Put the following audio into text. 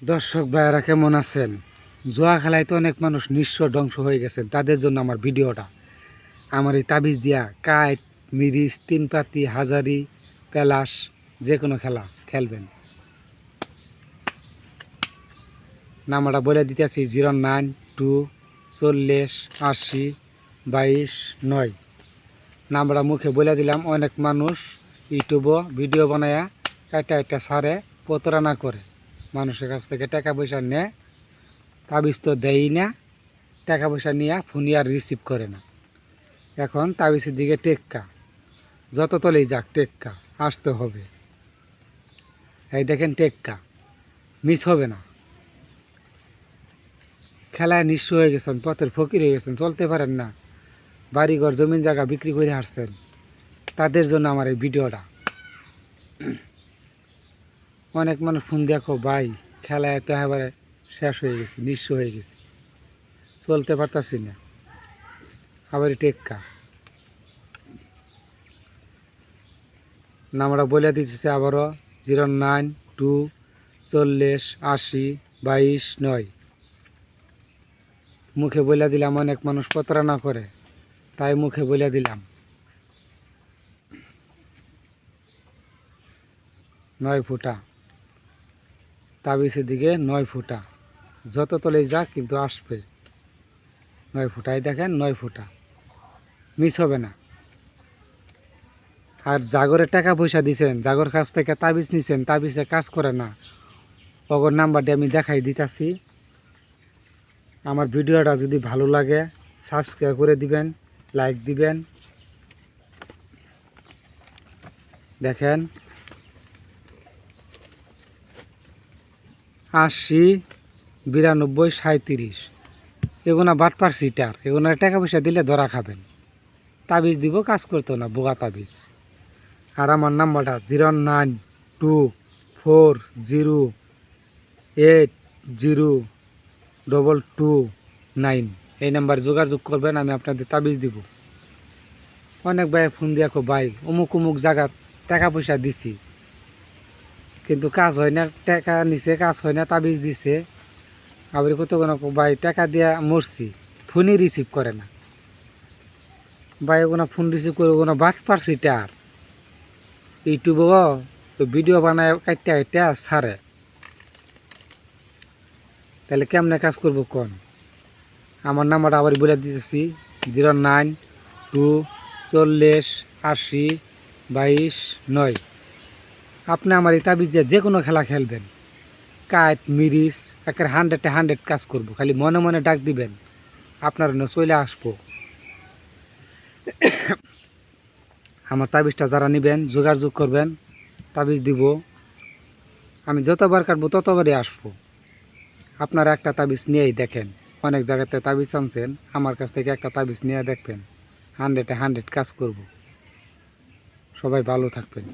দর্শক ভাইয়েরা কেমন আছেন? জুয়া খেলায় তো অনেক মানুষ নিঃস্ব ধ্বংস হয়ে গেছেন। তাদের জন্য আমার ভিডিওটা। আমার এই তাবিজ দিয়া কাইট, মিরিচ, তিন পাতি, হাজারি, পেলাস যে কোনো খেলা খেলবেন। নাম্বারটা বলে দিতেছি 09240802229। নাম্বারটা মুখে বলে দিলাম। অনেক মানুষ ইউটিউবে ভিডিও বানায়া একটা সারে প্রতারণা করে, মানুষের কাছ থেকে টাকা পয়সা নেয়। তাবিজ তো দেয়ই না, টাকা পয়সা নিয়ে ফোনই আর রিসিভ করে না। এখন তাবিজের দিকে টেক্কা, যত তলেই যাক টেক্কা আসতে হবে। এই দেখেন টেক্কা মিস হবে না। খেলায় নিঃস্ব হয়ে গেছেন, পথের ফকির হয়ে গেছেন, চলতে পারেন না, বাড়িঘর জমিন জায়গা বিক্রি করে হারছেন। তাদের জন্য আমার এই ভিডিওটা। অনেক মানুষ ফোন দেখো ভাই খেলায় তো একেবারে শেষ হয়ে গেছি, নিঃস্ব হয়ে গেছি, চলতে পারতাছি না। আবার টেক্কা নামটা বলে দিতেছে আবারও 09240802229। মুখে বলে দিলাম, অনেক মানুষ প্রতারণা করে, তাই মুখে বলে দিলাম। 9 ফুটা তাবিজের দিকে 9 ফুটা, যত তলেই যাক কিন্তু আসবে 9 ফুটাই। দেখেন 9 ফুটা মিস হবে না। আর জাগরে টাকা পয়সা দিছেন, জাগর কাছ থেকে তাবিজ নিছেন, তাবিজে কাজ করে না, ওগর নাম্বারটি আমি দেখাই দিতেছি। আমার ভিডিওটা যদি ভালো লাগে সাবস্ক্রাইব করে দিবেন, লাইক দিবেন। দেখেন 809237। এগুলো বাটপার সিটার, এগুলো টাকা পয়সা দিলে ধরা খাবেন। তাবিজ দিব, কাজ করতো না, বোগা তাবিজ। আর আমার নাম্বারটা 092408229। এই নাম্বার যোগাযোগ করবেন, আমি আপনাদের তাবিজ দিব। অনেক ভাই ফোন দিয়ে ভাই অমুক অমুক জায়গা টাকা পয়সা দিছি কিন্তু কাজ হয় না, টাকা নিছে কাজ হয় না, তাবিজ দিছে। আবার কত ভাই টাকা দিয়া মরছি, ফোনই রিসিভ করে না। ভাই ওগুলো ফোন রিসিভ করে ওগুলো বাট পারছি টার ইউটিউবে ভিডিও বানায় কাটতে কাটতে ছাড়ে। তাহলে কেমনে কাজ করবো কোন? আমার নাম্বারটা আবার বলে দিতেছি 09240802229। আপনি আমার এই তাবিজ যে কোনো খেলা খেলবেন, কাঠ মিরিচ একের 100-100 কাজ করবো। খালি মনে মনে ডাক দিবেন, আপনার চলে আসবো। আমার তাবিজটা যারা নেবেন যোগাযোগ করবেন, তাবিজ দিব। আমি যতবার কাটবো ততবারই আসবো। আপনারা একটা তাবিজ নিয়েই দেখেন, অনেক জায়গাতে তাবিজ আনছেন, আমার কাছ থেকে একটা তাবিজ নিয়ে দেখবেন, 100-100 কাজ করব। সবাই ভালো থাকবেন।